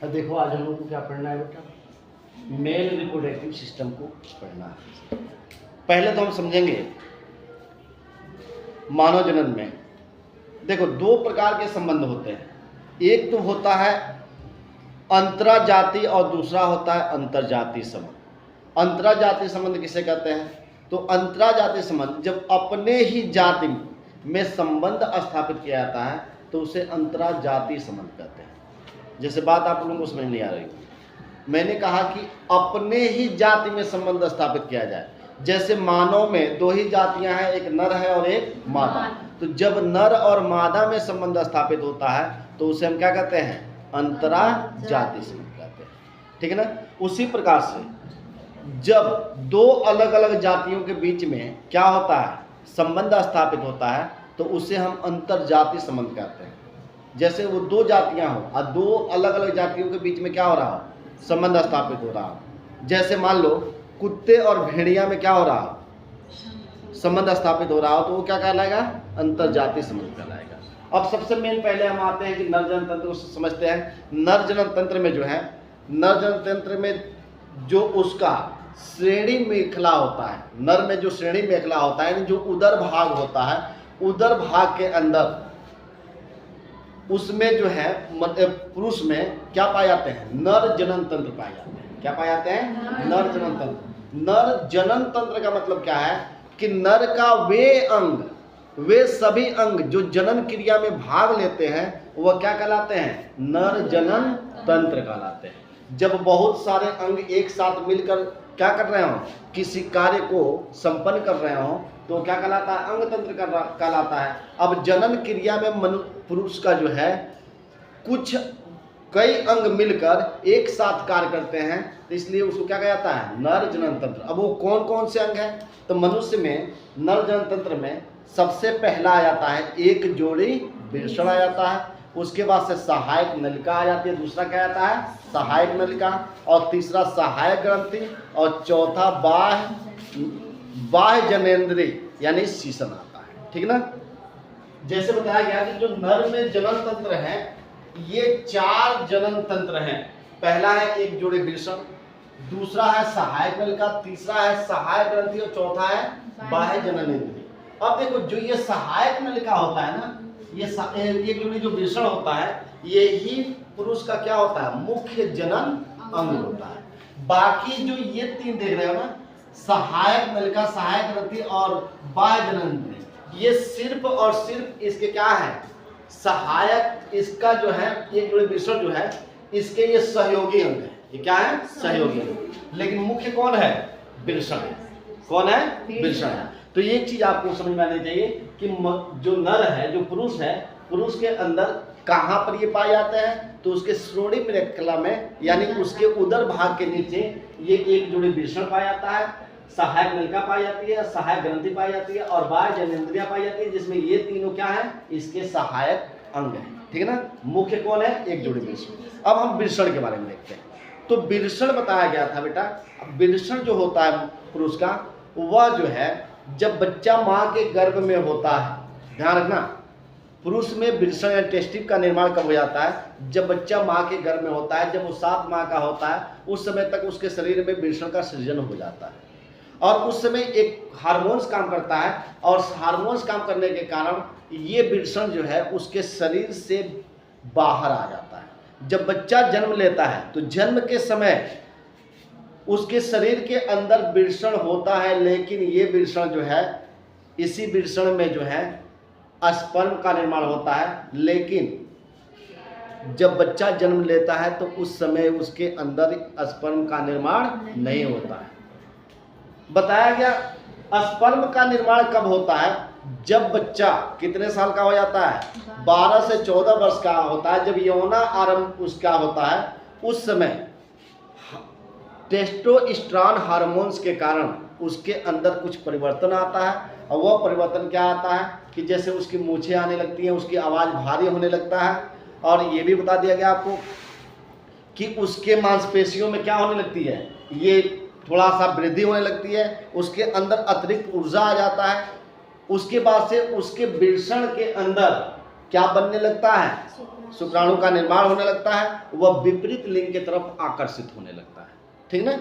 अब देखो आज हम लोग को क्या पढ़ना है बेटा, मेल रिप्रोडक्टिव सिस्टम को पढ़ना है। पहले तो हम समझेंगे मानव जनन में देखो दो प्रकार के संबंध होते हैं। एक तो होता है अंतराजाति और दूसरा होता है अंतरजातीय संबंध। अंतराजातीय संबंध किसे कहते हैं? तो अंतराजातीय संबंध जब अपने ही जाति में संबंध स्थापित किया जाता है तो उसे अंतराजातीय संबंध कहते हैं। जैसे बात आप लोगों को समझ नहीं आ रही, मैंने कहा कि अपने ही जाति में संबंध स्थापित किया जाए। जैसे मानव में दो ही जातियां हैं, एक नर है और एक मादा। तो जब नर और मादा में संबंध स्थापित होता है तो उसे हम क्या कहते हैं? अंतराजातीय संबंध कहते हैं। ठीक है ना। उसी प्रकार से जब दो अलग अलग जातियों के बीच में क्या होता है? संबंध स्थापित होता है तो उसे हम अंतरजातीय संबंध कहते हैं। जैसे वो दो जातियां हो और दो अलग अलग जातियों के बीच में क्या हो रहा हो? संबंध स्थापित हो रहा हो। जैसे मान लो कुत्ते और भेड़िया में क्या हो रहा हो? संबंध स्थापित हो रहा हो, तो वो क्या कहलाएगा? अंतरजातीय संबंध कहलाएगा। अब सबसे मेन पहले हम आते हैं कि नर जनन तंत्र को समझते हैं। नर जनन तंत्र में जो है, नर जनन तंत्र में जो उसका श्रेणी मेखला होता है, नर में जो श्रेणी मेखला होता है, जो उदर भाग होता है, उदर भाग के अंदर उसमें जो है पुरुष में क्या पाए जाते हैं? नर जनन तंत्र पाए जाते हैं। क्या पाए जाते हैं? नर जनन तंत्र। नर जनन तंत्र का मतलब क्या है कि नर का वे अंग, वे सभी अंग जो जनन क्रिया में भाग लेते हैं वह क्या कहलाते हैं? नर जनन तंत्र कहलाते हैं। जब बहुत सारे अंग एक साथ मिलकर क्या कर रहे हो? किसी कार्य को संपन्न कर रहे हो तो क्या कहलाता है? अंग तंत्र कहलाता है। अब जनन क्रिया में पुरुष का जो है कुछ कई अंग मिलकर एक साथ कार्य करते हैं तो इसलिए उसको क्या कहा जाता है? नर जनन तंत्र। अब वो कौन कौन से अंग हैं? तो मनुष्य में नर जनन तंत्र में सबसे पहला आ जाता है एक जोड़ी वृषण आ जाता है। उसके बाद से सहायक नलिका आ जाती है। दूसरा क्या आता है? सहायक नलिका। और तीसरा सहायक ग्रंथि। और चौथा बाह्य जनेंद्रिय यानी शीशन आता है। ठीक ना। जैसे बताया गया कि जो नर में जनन तंत्र है ये 4 जनन तंत्र हैं। पहला है एक जोड़े वृषण, दूसरा है सहायक नलिका, तीसरा है सहायक ग्रंथि और चौथा है बाह्य जननेंद्रिय। अब देखो जो ये सहायक नलिका होता है ना, ये एक जोड़ी जो वृषण होता है ये ही पुरुष का क्या होता है? मुख्य जनन अंग होता है। बाकी जो ये 3 देख रहे हो ना, सहायक नलिका, सहायक ग्रंथि और बाह्य जननेंद्रिय, ये सिर्फ और सिर्फ इसके क्या है? सहायक, इसका जो है एक जोड़ी वृषण जो है इसके ये सहयोगी अंग है। ये क्या है? सहयोगी अंग। लेकिन मुख्य कौन है? वृषण है। कौन है? वृषण है। तो ये चीज आपको समझ में आनी चाहिए कि जो नर है, जो पुरुष है, पुरुष के अंदर कहां पर ये पाए जाते हैं? तो उसके श्रोणी मेखला में, यानी उसके उदर भाग के नीचे ये एक जोड़ी वृषण पाया जाता है, सहायक नलिका पाई जाती है, सहायक ग्रंथि पाई जाती है और बाह्य जननेंद्रियां पाई जाती है, जिसमें ये तीनों क्या है? इसके सहायक अंग है। ठीक है ना। मुख्य कौन है? एक जोड़ी वृषण। अब हम वृषण के बारे में देखते हैं। तो वृषण बताया गया था बेटा, वृषण जो होता है पुरुष का, वह जो है जब बच्चा माँ के गर्भ में होता है, ध्यान रखना, पुरुष में वृषण या टेस्टिव का निर्माण कब हो जाता है? जब बच्चा माँ के गर्भ में होता है। जब वो 7 माह का होता है उस समय तक उसके शरीर में वृषण का सृजन हो जाता है और उस समय एक हार्मोन्स काम करता है और हार्मोन्स काम करने के कारण ये वृषण जो है उसके शरीर से बाहर आ जाता है। जब बच्चा जन्म लेता है तो जन्म के समय उसके शरीर के अंदर वृषण होता है, लेकिन ये वृषण जो है, इसी वृषण में जो है स्पर्म का निर्माण होता है। लेकिन जब बच्चा जन्म लेता है तो उस समय उसके अंदर स्पर्म का निर्माण नहीं होता है। बताया गया स्पर्म का निर्माण कब होता है? जब बच्चा कितने साल का हो जाता है? 12 से 14 वर्ष का होता है। जब यौना आरंभ उसका होता है उस समय टेस्टोस्टेरोन हार्मोन्स के कारण उसके अंदर कुछ परिवर्तन आता है। और वह परिवर्तन क्या आता है कि जैसे उसकी मूछें आने लगती हैं, उसकी आवाज़ भारी होने लगता है। और ये भी बता दिया गया आपको कि उसके मांसपेशियों में क्या होने लगती है? ये थोड़ा सा वृद्धि होने लगती है, उसके अंदर अतिरिक्त ऊर्जा आ जाता है। उसके बाद से उसके वृषण के अंदर क्या बनने लगता है? शुक्राणु का निर्माण होने लगता है, वह विपरीत लिंग की तरफ आकर्षित होने लगता है। ठीक ना,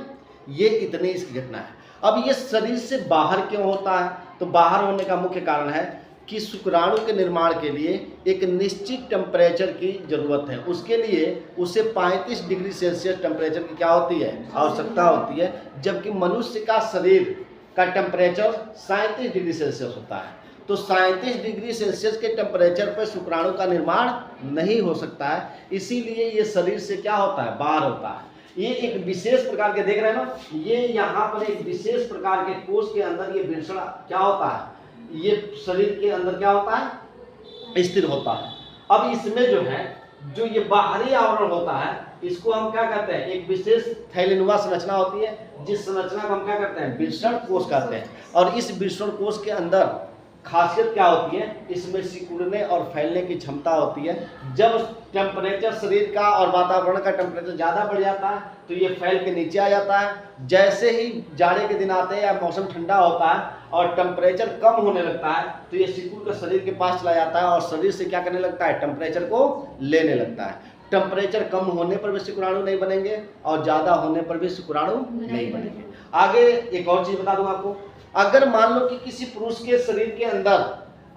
ये इतनी इसकी घटना है। अब ये शरीर से बाहर क्यों होता है? तो बाहर होने का मुख्य कारण है कि शुक्राणु के निर्माण के लिए एक निश्चित टेम्परेचर की जरूरत है। उसके लिए उसे 35 डिग्री सेल्सियस टेम्परेचर की क्या होती है? आवश्यकता होती है। जबकि मनुष्य का शरीर का टेम्परेचर 37 डिग्री सेल्सियस होता है। तो 37 डिग्री सेल्सियस के टेम्परेचर पर शुक्राणु का निर्माण नहीं हो सकता है, इसीलिए ये शरीर से क्या होता है? बाहर होता है। ये एक विशेष प्रकार के, देख रहे हैं ना, ये यहाँ पर एक विशेष प्रकार के कोष के अंदर ये वृषण क्या होता है? ये शरीर के अंदर क्या होता है? स्थिर होता है। अब इसमें जो है, जो ये बाहरी आवरण होता है, इसको हम क्या कहते हैं? एक विशेष थैलीनुमा संरचना होती है, जिस संरचना को हम क्या करते हैं? वृषण कोष कहते हैं। और इस वृषण कोष के अंदर खासियत क्या होती है? इसमें सिकुड़ने और फैलने की क्षमता होती है। जब टेम्परेचर शरीर का और वातावरण का टेम्परेचर ज़्यादा बढ़ जाता है तो ये फैल के नीचे आ जाता है। जैसे ही जाड़े के दिन आते हैं या मौसम ठंडा होता है और टेम्परेचर कम होने लगता है तो ये सिकुड़ कर शरीर के पास चला जाता है और शरीर से क्या करने लगता है? टेम्परेचर को लेने लगता है। टेम्परेचर कम होने पर भी शुक्राणु नहीं बनेंगे और ज़्यादा होने पर भी शुक्राणु नहीं बनेंगे। आगे एक और चीज़ बता दूँ आपको, अगर मान लो कि किसी पुरुष के शरीर के अंदर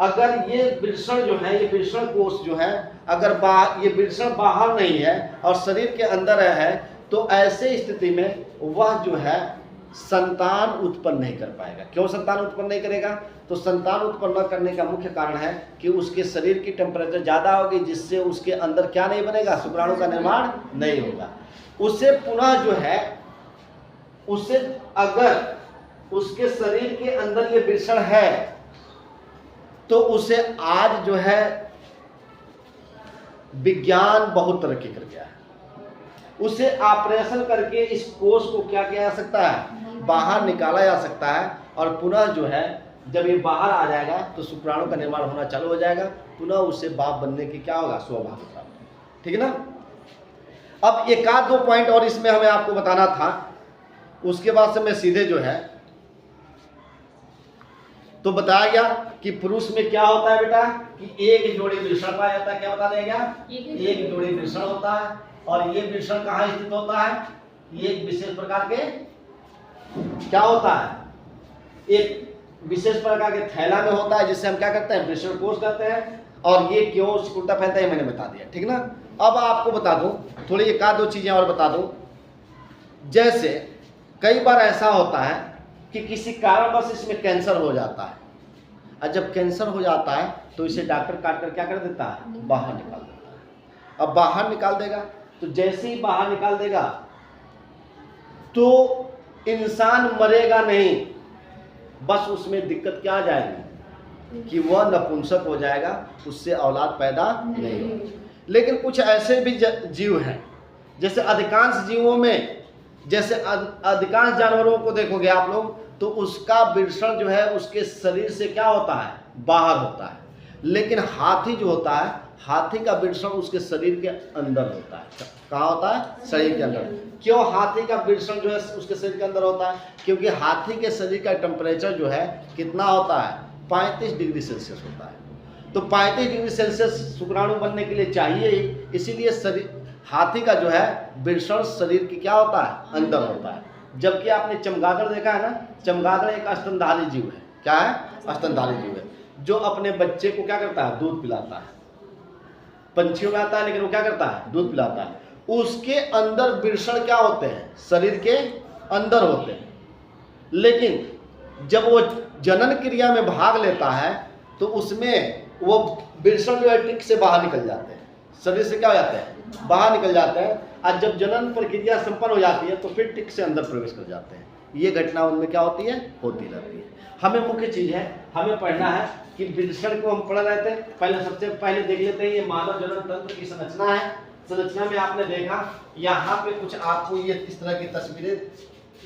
अगर ये वृषण जो है, ये वृषण कोष जो है, अगर ये वृषण बाहर नहीं है और शरीर के अंदर है, तो ऐसे स्थिति में वह जो है संतान उत्पन्न नहीं कर पाएगा। क्यों संतान उत्पन्न नहीं करेगा? तो संतान उत्पन्न न करने का मुख्य कारण है कि उसके शरीर की टेम्परेचर ज़्यादा होगी, जिससे उसके अंदर क्या नहीं बनेगा? शुक्राणु का निर्माण नहीं होगा। उसे पुनः जो है, उसे अगर उसके शरीर के अंदर ये वृषण है तो उसे आज जो है विज्ञान बहुत तरक्की कर गया है। उसे ऑपरेशन करके इस कोष को क्या किया जा सकता है? बाहर निकाला जा सकता है। और पुनः जो है, जब ये बाहर आ जाएगा तो शुक्राणु का निर्माण होना चालू हो जाएगा। पुनः उसे बाप बनने की क्या होगा? सौभाग्य प्राप्त। ठीक है ना। अब एक आध दो पॉइंट और इसमें हमें आपको बताना था, उसके बाद से मैं सीधे जो है, तो बताया गया कि पुरुष में क्या होता है बेटा कि एक जोड़ी वृषण पाया जाता है। क्या बता देगा? एक जोड़ी वृषण होता है। और ये वृषण कहाँ स्थित होता है? ये एक विशेष प्रकार के क्या होता है? एक विशेष प्रकार के थैला में होता है, जिससे हम क्या करते हैं? वृषण कोष कहते हैं। और ये क्यों सिकुड़ता फैलता है मैंने बता दिया। ठीक ना। अब आपको बता दूं थोड़ी एक आध दो चीजें और बता दूं। जैसे कई बार ऐसा होता है कि किसी कारणवश इसमें कैंसर हो जाता है, और जब कैंसर हो जाता है तो इसे डॉक्टर काट कर क्या कर देता है? बाहर निकाल देता है। अब बाहर निकाल देगा तो जैसे ही बाहर निकाल देगा तो इंसान मरेगा नहीं, बस उसमें दिक्कत क्या आ जाएगी कि वह नपुंसक हो जाएगा, उससे औलाद पैदा नहीं होगी। लेकिन कुछ ऐसे भी जीव हैं, जैसे अधिकांश जीवों में, जैसे अधिकांश जानवरों को देखोगे आप लोग, तो उसका वृषण जो है उसके शरीर से क्या होता है? बाहर होता है। लेकिन हाथी जो होता है, हाथी का वृषण उसके शरीर के अंदर होता है। कहाँ होता है? शरीर के अंदर। क्यों हाथी का वृषण जो है उसके शरीर के अंदर होता है? क्योंकि हाथी के शरीर का टेम्परेचर जो है कितना होता है? 35 डिग्री सेल्सियस होता है। तो 35 डिग्री सेल्सियस शुक्राणु बनने के लिए चाहिए ही, इसीलिए शरीर हाथी का जो है वृषण शरीर की क्या होता है? अंदर होता है। जबकि आपने चमगादड़ देखा है ना, चमगादड़ एक स्तनधारी जीव है। क्या है? स्तनधारी जीव है, जो अपने बच्चे को क्या करता है? दूध पिलाता है। पंछियों में आता है, लेकिन वो क्या करता है? दूध पिलाता है। उसके अंदर वृषण क्या होते हैं? शरीर के अंदर होते हैं। लेकिन जब वो जनन क्रिया में भाग लेता है तो उसमें वो वृषण जो है टिक से बाहर निकल जाते हैं, शरीर से क्या हो जाते हैं? बाहर निकल जाते हैं। और जब जनन प्रक्रिया संपन्न हो जाती है तो फिर टिक से अंदर प्रवेश कर जाते हैं। ये घटना उनमें क्या होती है? होती रहती है। हमें मुख्य चीज है, हमें पढ़ना है कि वृषण को हम पढ़ रहे थे। पहले सबसे पहले देख लेते हैं ये मानव जनन तंत्र की संरचना है। संरचना में आपने देखा यहाँ पे कुछ आपको ये इस तरह की तस्वीरें,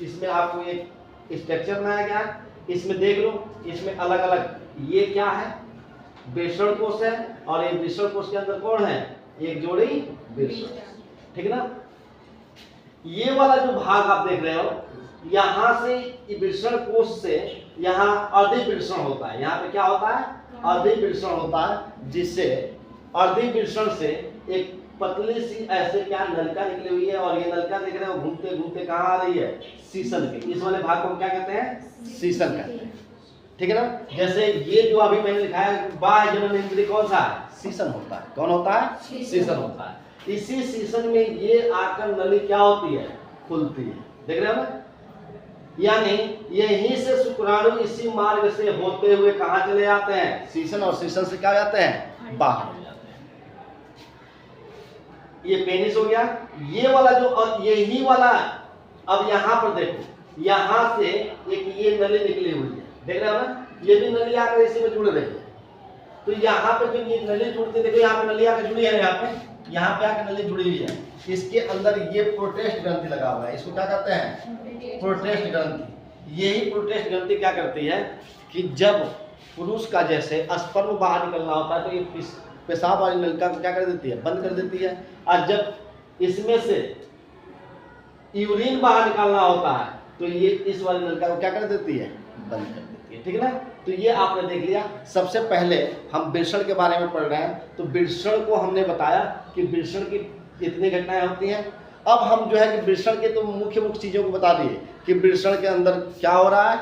इसमें आपको एक स्ट्रक्चर बनाया गया है। इसमें देख लो, इसमें अलग अलग ये क्या है? वृषण कोष है। और ये वृषण कोष के अंदर कौन है? एक जोड़ी वृषण। ठीक है ना। ये वाला जो भाग आप देख रहे हो, यहाँ से वृषण कोष से यहाँ अधिवृषण होता है। यहाँ पे क्या होता है? अधिवृषण होता है, जिससे अर्धी वृषण से एक पतली सी ऐसे क्या नलिका निकली हुई है, और ये नलिका देख रहे हो घूमते घूमते कहाँ आ रही है, शीशन के इस वाले भाग को हम क्या कहते हैं, शीशन कहते हैं। ठीक है ना। जैसे ये जो अभी मैंने लिखा है बाह्य जनन इंद्रिय कौन सा है, शीशन होता है। कौन होता है, शीशन होता है। इसी शीशन में ये आकर नली क्या होती है, खुलती है। देख रहे हो ना, यानी यहीं से शुक्राणु इसी मार्ग से होते हुए कहाँ चले जाते हैं, शीशन, और शीशन से क्या जाते हैं, बाहर हो जाते हैं। ये पेनिस हो गया। ये वाला जो, और यही वाला, अब यहाँ पर देखो, यहाँ से एक ये नली निकली हुई है, देख रहे हो ना, ये भी नली आकर इसी में जुड़ रही है। तो यहाँ पे जो ये नली जुड़ती, देखो यहाँ पे नली आकर जुड़ी है, यहाँ पे आकर नली जुड़ी हुई है। इसके अंदर ये प्रोटेस्ट ग्रंथि लगा हुआ है, इसको क्या कहते हैं, प्रोटेस्ट ग्रंथि। यही प्रोटेस्ट ग्रंथि क्या करती है कि जब पुरुष का जैसे स्पर्म बाहर निकलना होता है तो ये पेशाब वाली नलिका को क्या कर देती है, बंद कर देती है। और जब इसमें से यूरिन बाहर निकालना होता है तो ये इस वाली नलिका को क्या कर देती है, बंद कर देती है। ठीक है ना। तो ये आपने देख लिया। सबसे पहले हम वृषण के बारे में पढ़ रहे हैं, तो वृषण को हमने बताया कि वृषण की इतनी घटनाएं होती हैं। अब हम जो है कि वृषण के तो मुख्य मुख्य चीजों को बता दिए कि वृषण के अंदर क्या हो रहा है,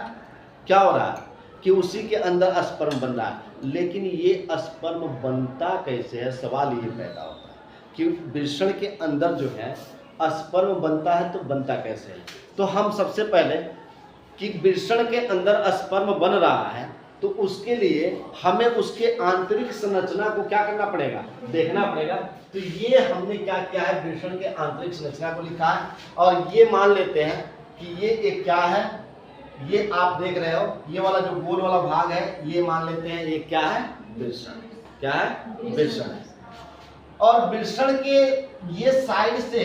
क्या हो रहा है कि उसी के अंदर स्पर्म बन रहा है। लेकिन ये स्पर्म बनता कैसे है, सवाल ये पैदा होता है कि वृषण के अंदर जो है स्पर्म बनता है, तो बनता कैसे है। तो हम सबसे पहले कि वृषण के अंदर स्पर्म बन रहा है, तो उसके लिए हमें उसके आंतरिक संरचना को क्या करना पड़ेगा, देखना पड़ेगा। तो ये हमने क्या किया है, वृषण के आंतरिक संरचना को लिखा है, और ये मान लेते हैं कि ये एक क्या है, ये आप देख रहे हो, ये वाला जो गोल वाला भाग है, ये मान लेते हैं ये क्या है, वृषण। क्या है, वृषण है। और वृषण के ये साइड से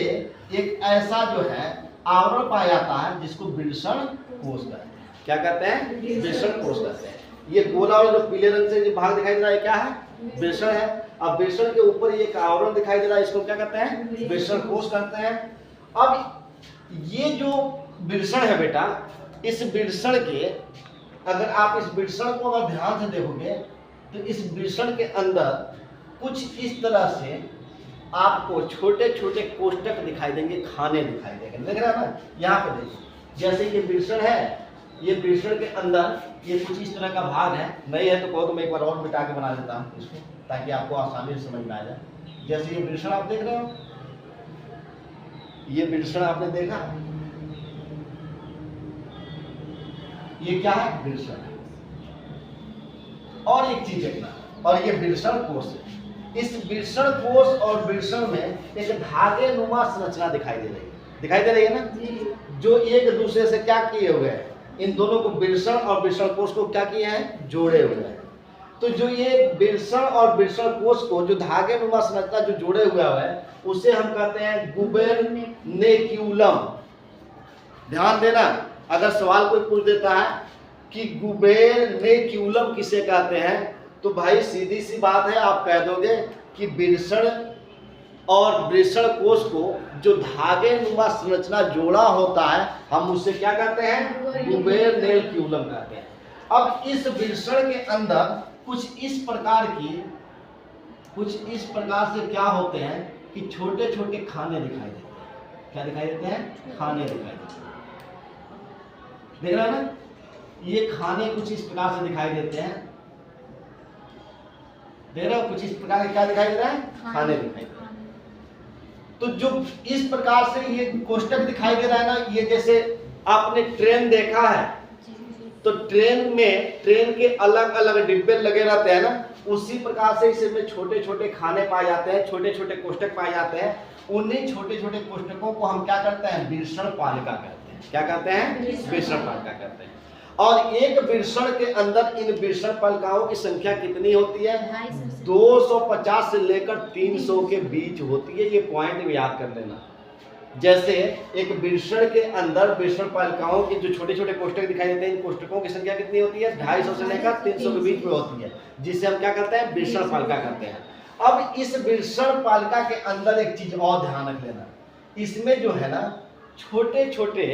एक ऐसा जो है आवरण पाया जाता है जिसको वृषण कोश कहते हैं। क्या कहते हैं, वृषण कोश कहते हैं। ये गोला वाला जो पीले रंग से जो भाग दिखाई दे रहा है क्या है, वृषण है। अब वृषण के ऊपर ये एक आवरण दिखाई दे रहा है, इसको क्या कहते हैं, वृषण कोश कहते हैं। अब ये जो वृषण है बेटा, इस वृषण के, अगर आप इस वृषण को अगर ध्यान से देखोगे तो इस वृषण के अंदर कुछ इस तरह से आपको छोटे छोटे कोष्ठक दिखाई देंगे, खाने दिखाई देंगे। देख रहे हैं ना, यहाँ पे देखिए, जैसे ये वृषण है, ये वृषण के अंदर ये कुछ इस तरह का भाग है। नहीं है तो कहो तो मैं एक बार और मिटा के बना देता हूँ इसको, ताकि आपको आसानी से समझ में आ जाए। जैसे ये वृषण आप देख रहे हो, ये वृषण आपने देखा, ये क्या है, वृषण है। और एक चीज देखना, और ये वृषण कोश है। इस वृषण कोश और वृषण में एक धागे नुमा संरचना दिखाई दे रही है, दिखाई दे रही है ना, जो एक दूसरे से क्या किए हुए हैं, इन दोनों को वृषण और वृषण कोश को क्या किए हैं, जोड़े हुए हैं। तो जो ये वृषण और वृषण कोश को जो धागे नुमा संरचना जो जोड़े हुआ है, उसे हम कहते हैं गुबेरनेक्यूलम। ध्यान देना, अगर सवाल कोई पूछ देता है कि गुबेरनेक्यूलम किसे कहते हैं, तो भाई सीधी सी बात है, आप कह दोगे कि वृषण और वृषण कोश को जो धागे नुमा संरचना जोड़ा होता है, हम उसे क्या कहते हैं, गुबेरनेक्यूलम कहते हैं। अब इस वृषण के अंदर कुछ इस प्रकार से क्या होते हैं कि छोटे छोटे खाने दिखाई देते हैं। क्या दिखाई देते हैं, खाने दिखाई देते हैं। देख रहे हैं ना, ये खाने कुछ इस प्रकार से दिखाई देते हैं। देख रहे हो, कुछ इस प्रकार के क्या दिखाई दे रहा है, खाने दिखाई दे रहे हैं। तो जो इस प्रकार से ये कोष्ठक दिखाई दे रहा है ना, ये जैसे आपने ट्रेन देखा है, तो ट्रेन में ट्रेन के अलग अलग डिब्बे लगे रहते हैं ना, उसी प्रकार से इसमें छोटे छोटे खाने पाए जाते हैं, छोटे छोटे कोष्ठक पाए जाते हैं। उन्हीं छोटे छोटे कोष्ठकों को हम क्या करते हैं, वृषण पालिका कहते हैं। क्या कहते हैं, वृषण पालिका कहते हैं। और एक वृषण के अंदर इन वृषण पालिकाओं की संख्या कितनी होती है, 250 से लेकर 300 के बीच होती है। ये पॉइंट भी याद कर लेना। जैसे एक वृषण के अंदर वृषण पालिकाओं की जो छोटे छोटे कोष्ठक दिखाई देते हैं, इन कोष्ठकों की संख्या कितनी होती है, 250 से लेकर 300 के बीच में होती है, जिसे हम क्या कहते हैं, वृषण पालिका कहते हैं। अब इस वृषण पालिका के अंदर एक चीज और ध्यान रख लेना, इसमें जो है ना छोटे छोटे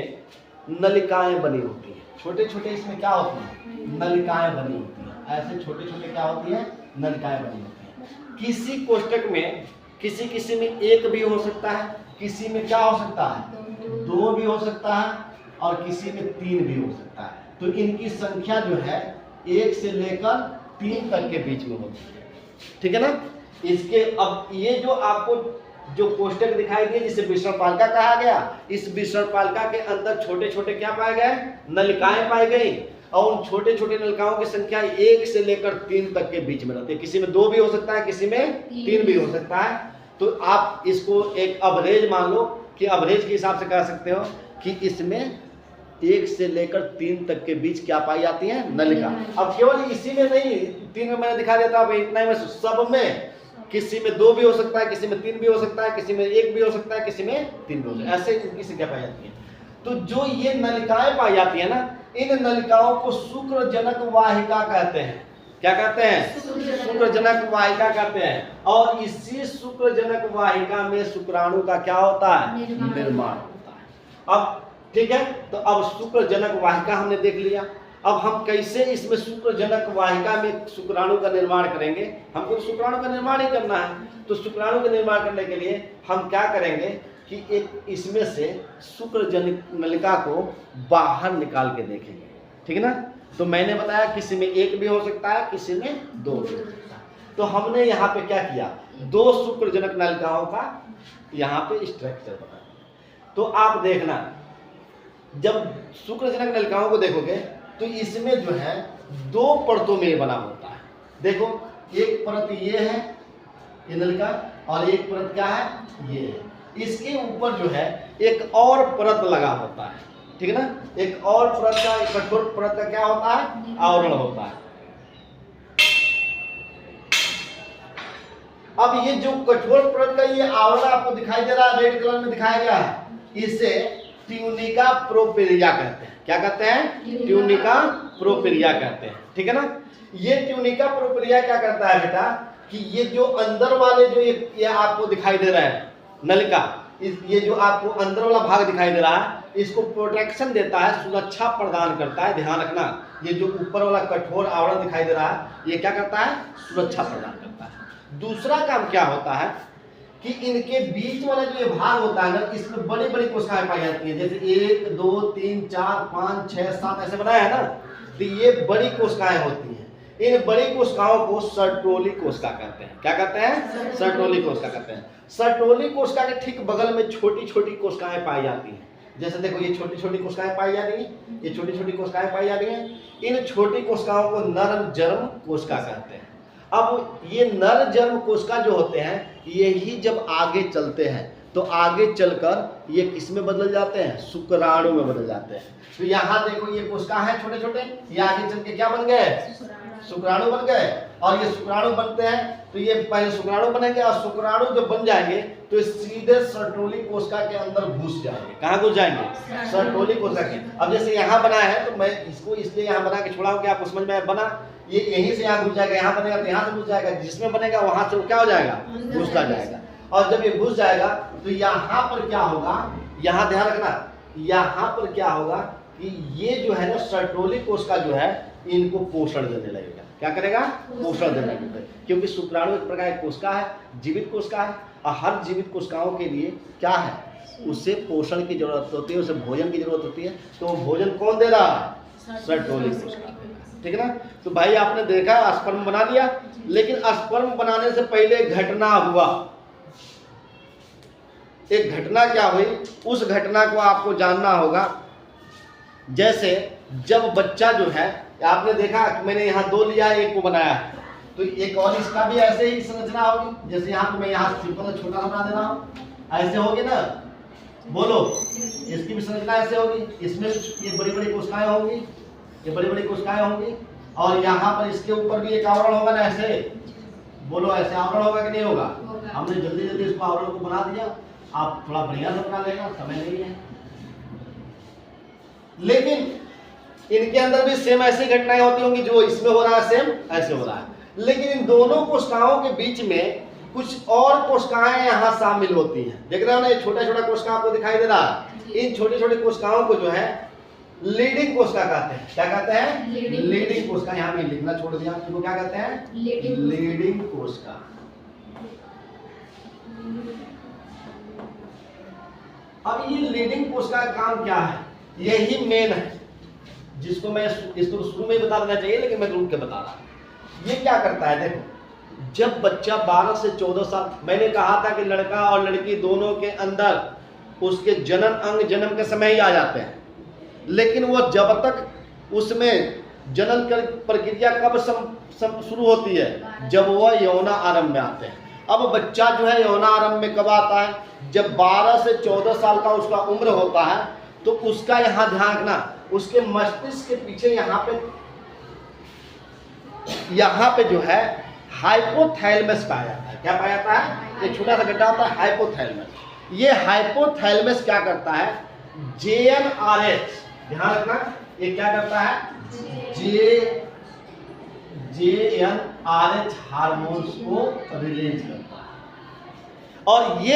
नलिकाएं बनी होती है। छोटे छोटे इसमें क्या होती है, नलिकाएं बनी होती है। ऐसे छोटे छोटे क्या होती है, नलिकाएं बनी होती है। किसी कोष्टक में किसी में एक भी हो सकता है, किसी में क्या हो सकता है, दो भी हो सकता है, और किसी में तीन भी हो सकता है। तो इनकी संख्या जो है 1 से लेकर 3 तक के बीच में होती है, ठीक है ना। इसके अब ये जो आपको जो कोष्टक दिखाई दिए जिसे विसर्णपालिका कहा गया, इस विसर्णपालिका के अंदर छोटे छोटे क्या पाए गए, नलिकाएं पाई गई, और उन छोटे छोटे नलिकाओं की संख्या 1 से लेकर 3 तक के बीच में रहती है। किसी में 2 भी हो सकता है, किसी में 3 भी हो सकता है। तो आप इसको एक एवरेज मान लो कि एवरेज के हिसाब से कह सकते हो कि इसमें 1 से लेकर 3 तक के बीच क्या पाई जाती है, नलिका। अब केवल इसी में नहीं, 3 में मैंने दिखा दिया था, अब इतना ही में सब में किसी में 2 भी हो सकता है, किसी में 3 भी हो सकता है, किसी में 1 भी हो सकता है, किसी में 3 भी हो सकता है, ऐसे इनकी संख्या पाई जाती है। तो जो ये नलिकाएं पाई जाती है ना, इन नलिकाओं को शुक्रजनक वाहिका कहते हैं। क्या कहते हैं, शुक्रजनक वाहिका कहते हैं। और इसी शुक्रजनक वाहिका में शुक्राणु का क्या होता है, निर्माण होता है। अब ठीक है, तो अब शुक्रजनक वाहिका हमने देख लिया। अब हम कैसे इसमें शुक्रजनक वाहिका में शुक्राणु का निर्माण करेंगे, हमको तो शुक्राणु का निर्माण ही करना है। तो शुक्राणु का निर्माण करने के लिए हम क्या करेंगे कि एक इसमें से शुक्रजनक नलिका को बाहर निकाल के देखेंगे, ठीक है ना। तो मैंने बताया किसी में 1 भी हो सकता है, किसी में 2 भी हो सकता है। तो हमने यहाँ पे क्या किया, 2 शुक्रजनक नलिकाओं का यहाँ पे स्ट्रक्चर बनाया। तो आप देखना, जब शुक्रजनक नलिकाओं को देखोगे तो इसमें जो है 2 परतों में बना होता है। देखो, एक परत ये है, ये नलिका, और एक परत क्या है, ये है। इसके ऊपर जो है एक और परत लगा होता है, ठीक है ना। एक और परत का, कठोर परत का क्या होता है, आवरण होता है। अब ये जो कठोर परत का ये आवरण आपको दिखाई दे रहा है, रेड कलर में दिखाया गया है, इसे ट्यूनिका प्रोपेरिया कहते हैं। क्या कहते हैं, ट्यूनिका प्रोपेरिया कहते हैं, ठीक है ना। ये ट्यूनिका प्रोपेरिया क्या करता है बेटा, कि ये जो अंदर वाले जो ये आपको दिखाई दे रहा है नलिका, ये जो आपको अंदर वाला भाग दिखाई दे रहा है, इसको प्रोटेक्शन देता है, सुरक्षा प्रदान करता है। ध्यान रखना, ये जो ऊपर वाला कठोर आवरण दिखाई दे रहा है, ये क्या करता है, सुरक्षा प्रदान करता है। दूसरा काम क्या होता है कि इनके बीच वाला जो ये भाग होता है ना, इसमें बड़ी बड़ी कोशिकाएं पाई जाती हैं। जैसे 1 2 3 4 5 6 7 ऐसे बनाया है ना, तो ये बड़ी कोशिकाएं होती हैं। इन बड़ी कोशिकाओं को सर्टोली कोशिका कहते हैं। क्या कहते हैं, सर्टोली कोशिका कहते हैं। सर्टोली कोशिका के ठीक बगल में छोटी छोटी कोशिकाएं पाई जाती हैं। जैसे देखो, ये छोटी छोटी कोशिकाएं पाई जा रही हैं, ये छोटी छोटी कोशिकाएं पाई जा रही हैं। इन छोटी कोशिकाओं को नर जर्म कोशिका कहते हैं। अब ये नर जर्म कोशिका जो होते हैं, यही जब आगे चलते हैं तो आगे चलकर ये किस में बदल जाते हैं, शुक्राणु में बदल जाते हैं। तो यहाँ देखो, ये कोशिका है छोटे छोटे, ये आगे चल के क्या बन गए, शुक्राणु बन गए। और ये शुक्राणु बनते हैं तो ये पहले शुक्राणु बनेंगे, और शुक्राणु जब बन जाएंगे तो सीधे सर्टोली कोशिका के अंदर घुस जाएंगे। कहाँ घुस जाएंगे, सर्टोली कोशिका के। अब जैसे यहाँ बना है, तो मैं इसको इसलिए यहाँ बना के छोड़ा हूँ कि आपको समझ में बना, ये यहीं से यहाँ घुस जाएगा, यहाँ बनेगा तो यहाँ से घुस जाएगा, जिसमें बनेगा वहां से वो क्या हो जाएगा, घुसता जाएगा। और जब ये घुस जाएगा तो यहाँ पर क्या होगा, यहाँ ध्यान रखना, यहाँ पर क्या होगा कि ये जो है ना सर्टोली कोशिका जो है, इनको पोषण देने लगेगा। क्या करेगा, पोषण देने लगेगा। क्योंकि शुक्राणु एक प्रकार की कोशिका है, जीवित कोशिका है, और हर जीवित कोशिकाओं के लिए क्या है, उसे पोषण की जरूरत होती है, उसे भोजन की जरूरत होती है। तो भोजन कौन दे रहा है, सर्टोली कोशिका, ठीक है ना। तो भाई आपने देखा स्पर्म बना लिया, लेकिन स्पर्म बनाने से पहले एक घटना हुआ। एक घटना क्या हुई, उस घटना को आपको जानना होगा। जैसे जब बच्चा जो है, आपने देखा मैंने यहाँ 2 लिया, एक को बनाया है, तो एक और इसका भी ऐसे ही संरचना होगी। जैसे यहाँ तो मैं यहाँ सिंपल छोटा बना दे रहा हूँ, ऐसे होगी ना, बोलो, इसकी भी संरचना ऐसे होगी। इसमें ये बड़ी बड़ी कोशिकाएं होंगी, ये बड़ी बड़ी कोशिकाएं होंगी, और यहाँ पर इसके ऊपर भी एक आवरण होगा ना, ऐसे बोलो, ऐसे आवरण होगा कि नहीं होगा। हमने जल्दी जल्दी इसको आवरण को बना दिया, आप थोड़ा बढ़िया से बना लेना, समय नहीं है। लेकिन इनके अंदर भी सेम ऐसी घटनाएं होती होंगी, जो इसमें हो रहा है सेम ऐसे हो रहा है। लेकिन इन दोनों कोशिकाओं के बीच में कुछ और कोशिकाएं यहाँ शामिल होती हैं। देख रहे हो ना, ये छोटा छोटा कोशिका आपको दिखाई दे रहा है। इन छोटी छोटी कोशिकाओं को जो है लीडिंग कोशिका कहते हैं। क्या कहते हैं, लीडिंग कोशिका। यहाँ में लिखना छोड़ दिया, इनको क्या कहते हैं, लीडिंग कोशिका। अब ये लीडिंग कोशिका का काम क्या है, यही मेन है, जिसको मैं इसको शुरू में ही बता देना चाहिए लेकिन मैं रुक के बता रहा हूं। ये क्या करता है, देखो जब बच्चा 12 से 14 साल, मैंने कहा था कि लड़का और लड़की दोनों के अंदर उसके जन्म अंग जन्म के समय ही आ जाते हैं, लेकिन वो जब तक उसमें जनन कर प्रक्रिया कब शुरू होती है, जब वह यौना आरंभ में आते हैं। अब बच्चा जो है यौना आरंभ में कब आता है, जब 12 से 14 साल का उसका उम्र होता है, तो उसका यहाँ ध्यान रखना, उसके मस्तिष्क के पीछे यहाँ पे जो है हाइपोथैलेमस पाया जाता है। क्या पाया जाता है, एक छोटा सा गड्ढा होता है हाइपोथैलेमस। ये हाइपोथैलेमस क्या करता है, JNRH, ध्यान रखना, ये क्या करता है, JNRH हार्मोन्स को रिलीज करता है। और ये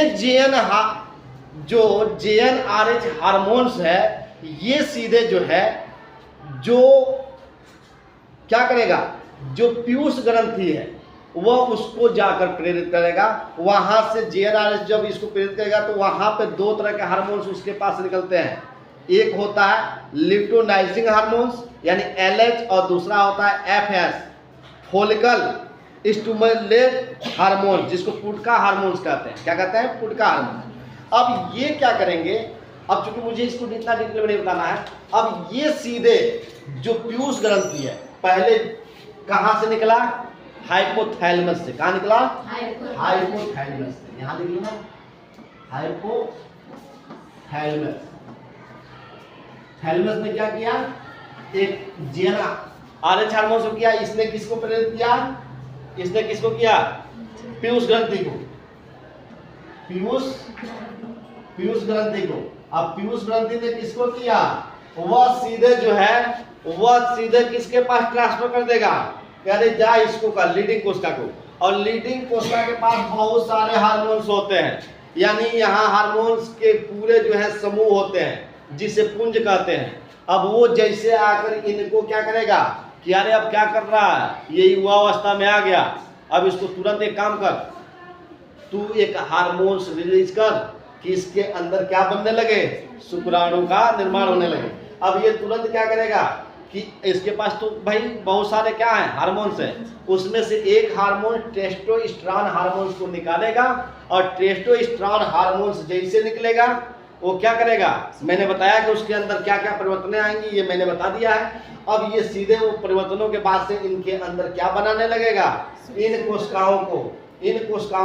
जो JNRH हार्मोन्स है, ये सीधे जो है जो क्या करेगा, जो पीयूष ग्रंथि है वह उसको जाकर प्रेरित करेगा। वहां से JNRH जब इसको प्रेरित करेगा तो वहां पे दो तरह के हार्मोन्स उसके पास निकलते हैं, एक होता है ल्यूटेनाइजिंग हार्मोन्स यानी LH, और दूसरा होता है FS, फॉलिकल स्टिमुलेट हार्मोन, जिसको पुटका हार्मोन्स कहते हैं। क्या कहते हैं, पुटका हार्मोन। अब ये क्या करेंगे, अब चूंकि मुझे इसको इतना डिटेल में नहीं बताना है, अब ये सीधे जो पीयूष ग्रंथि है पहले कहां से निकला, हाइपोथैलेमस से। कहां निकला, हाइपोथैलेमस से। यहां लिख लो ना, हाइपोथैलेमस। थैलेमस ने क्या किया, एक JNRH हार्मोन को किया, इसने किसको प्रेरित किया, इसने किसको किया, पीयूष ग्रंथि को, पीयूष ग्रंथि को। अब पीयूष ग्रंथि ने किसको किया, वह सीधे जो है वह सीधे किसके पास ट्रांसफर कर देगा, अरे जा इसको का लीडिंग कोशिका को। और लीडिंग कोशिका के पास बहुत सारे हार्मोन्स होते हैं, यानी यहाँ हार्मोन्स के पूरे जो है समूह होते हैं जिसे पुंज कहते हैं। अब वो जैसे आकर इनको क्या करेगा कि अरे अब क्या कर रहा है, ये युवा अवस्था में आ गया, अब इसको तुरंत एक काम कर, तू एक हार्मोन्स रिलीज कर कि इसके अंदर क्या बनने लगे, शुक्राणु का निर्माण होने लगे। अब ये तुरंत क्या करेगा कि इसके पास तो भाई बहुत सारे क्या है हार्मोन्स हैं, उसमें से एक हार्मोन टेस्टोस्टेरोन हार्मोन्स को निकालेगा, और टेस्टोस्टेरोन हार्मोन्स जैसे निकलेगा वो क्या करेगा, मैंने बताया कि उसके अंदर क्या क्या परिवर्तनें आएंगी, ये मैंने बता दिया है। अब ये सीधे वो परिवर्तनों के बाद से इनके अंदर क्या बनाने लगेगा, इन कोशिकाओं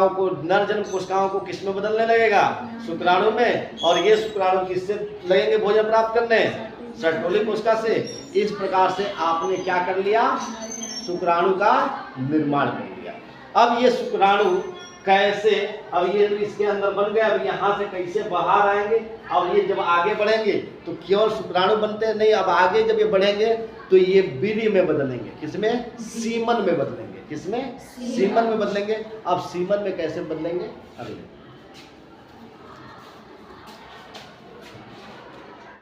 को नरजन्म कोशिकाओं को किस में बदलने लगेगा, शुक्राणु में। और ये शुक्राणु किससे लगेंगे भोजन प्राप्त करने, सर्टोली कोशिका से। इस प्रकार से आपने क्या कर लिया, शुक्राणु का निर्माण कर लिया। अब ये शुक्राणु कैसे, अब ये इसके अंदर बन गए, अब यहाँ से कैसे बाहर आएंगे, अब ये जब आगे बढ़ेंगे तो केवल शुक्राणु बनते हैं नहीं, अब आगे जब ये बढ़ेंगे तो ये वीर्य में बदलेंगे, किसमें, सीमन में बदलेंगे, किसमें, सीमन में बदलेंगे। अब सीमन में कैसे बदलेंगे, अगले